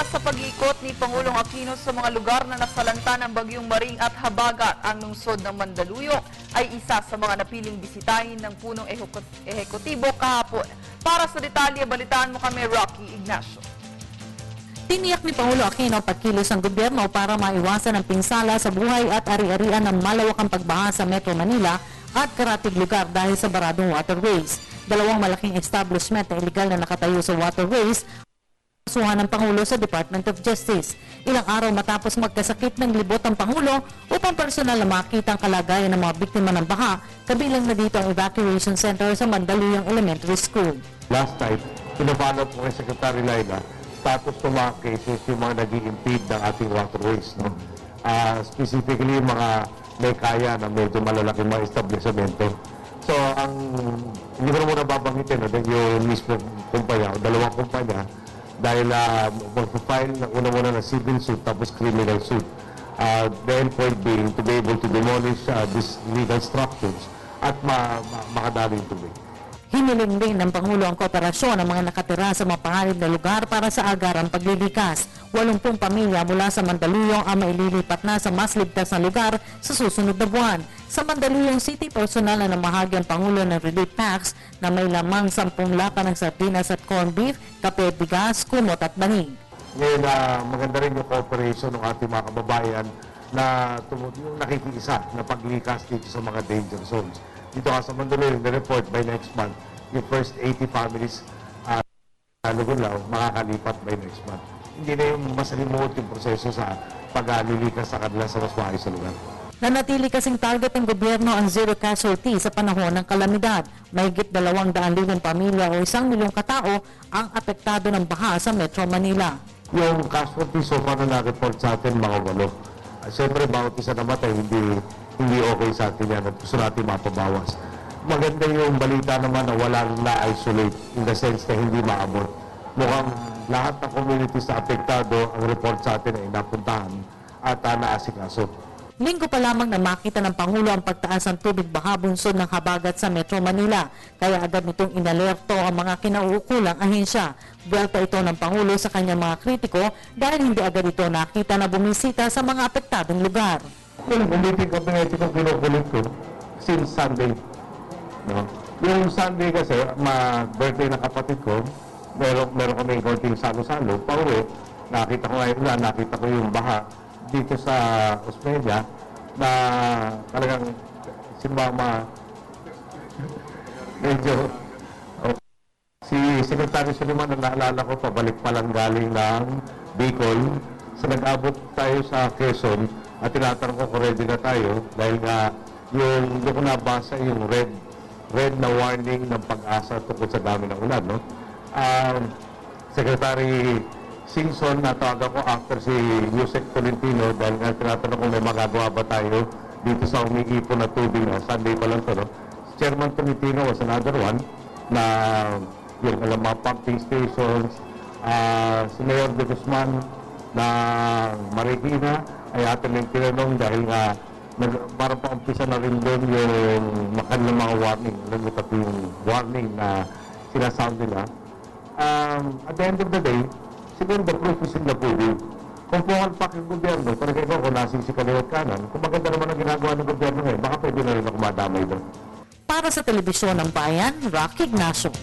Mula sa pag-iikot ni Pangulong Aquino sa mga lugar na nasalanta ng Bagyong Maring at Habagat, ang lungsod ng Mandaluyong ay isa sa mga napiling bisitahin ng punong ehekutibo kahapon. Para sa detalye, balitaan mo kami, Rocky Ignacio. Tiniyak ni Pangulo Aquino ang pagkilos ng gobyerno para maiwasan ang pinsala sa buhay at ari-arian ng malawakang pagbaha sa Metro Manila at karatig lugar dahil sa baradong waterways. Dalawang malaking establishment na iligal na nakatayo sa waterways kasuhan ng Pangulo sa Department of Justice. Ilang araw matapos magkasakit ng libot ang Pangulo upang personal na makita ang kalagayan ng mga biktima ng baha, kabilang na dito ang evacuation center sa Mandaluyong Elementary School. Last night, pinapalo po kay Secretary Laila status ng mga cases yung mga nag-i-impede ng ating waterways. No? Specifically, yung mga may kaya na medyo malalaking mga establishmento. So, hindi ko na muna babanggitin yung mismo kumpanya o dalawang kumpanya dahil mag-file na una-una na civil suit tapos criminal suit. The end point being to be able to demolish these legal structures at makadaling tubig. Hiniling din ng Pangulo ang kooperasyon ng mga nakatira sa mga panganib na lugar para sa agarang paglilikas. 80 pamilya mula sa Mandaluyong ang maililipat na sa mas ligtas na lugar sa susunod na buwan. Sa Mandaluyong City, personal na namahagi ang Pangulo ng relief packs na may lamang 10 lata ng sardinas at corned beef, kape, bigas, kumot at banig. Ngayon, maganda rin yung cooperation ng ating mga kababayan na yung nakikiisa na paglikas dito sa mga danger zones. Dito sa Mandaluyong, the report by next month, yung first 80 families na Lugulaw makakalipat by next month. Hindi na yung masalimuot yung proseso sa paglilikas sa kanila sa mas maayos sa lugar. Nanatili kasing target ng gobyerno ang zero casualty sa panahon ng kalamidad. Mahigit 200,000 pamilya o 1 milyong katao ang apektado ng baha sa Metro Manila. Yung casualty so far na na-report sa atin, mga 8. Siyempre, bawat isa namatay, hindi okay sa atin yan at gusto natin mapabawas. Maganda yung balita naman na walang na-isolate in the sense na hindi maabot. Mukhang lahat ng communities na apektado, ang report sa atin ay napuntahan at naasikaso. Linggo pa lamang na makita ng Pangulo ang pagtaas ng tubig baha bunsod ng Habagat sa Metro Manila. Kaya agad nitong inalerto ang mga kinauukulang ahensya. Buwelta ito ng Pangulo sa kanyang mga kritiko dahil hindi agad ito nakita na bumisita sa mga apektadong lugar. Yung meeting cabinet ko kinukulit ko since Sunday. No? Yung Sunday kasi, birthday ng kapatid ko, meron kami konting salo-salo, pauwi, nakita ko yung baha dito sa Osmeña na talagang simbama medyo si Secretary Suliman na naalala ko pabalik pa lang galing ng Bicol. So nag-abot tayo sa Quezon at tinatanong ko kung ready na tayo dahil nga yung ko nabasa yung red na warning ng Pag-asa tungkol sa dami ng ulan. No? Secretary Singson, natawagan ko after si Yusek Tolentino dahil nga tinatanong kung may magagawa ba tayo dito sa umiipon na tubig. No? Sunday pa lang ito. No? Si Chairman Tolentino was another one na yung mga pumping stations. Si Mayor de Guzman na Marikina ay atin yung tinanong dahil nga parang pa-umpisa na rin doon yung kanilang mga warning. Alam mo pati yung warning na sinasound nila. At the end of the day, siguro the proof is in the pudding. Kung pumalpak yung gobyerno, talaga ikaw kung nasisi kaliwat kanan, kung maganda naman ang ginagawa ng gobyerno ngayon, baka pwede na rin ako madamay doon. Para sa Telebisyon ng Bayan, Rocky Ignacio.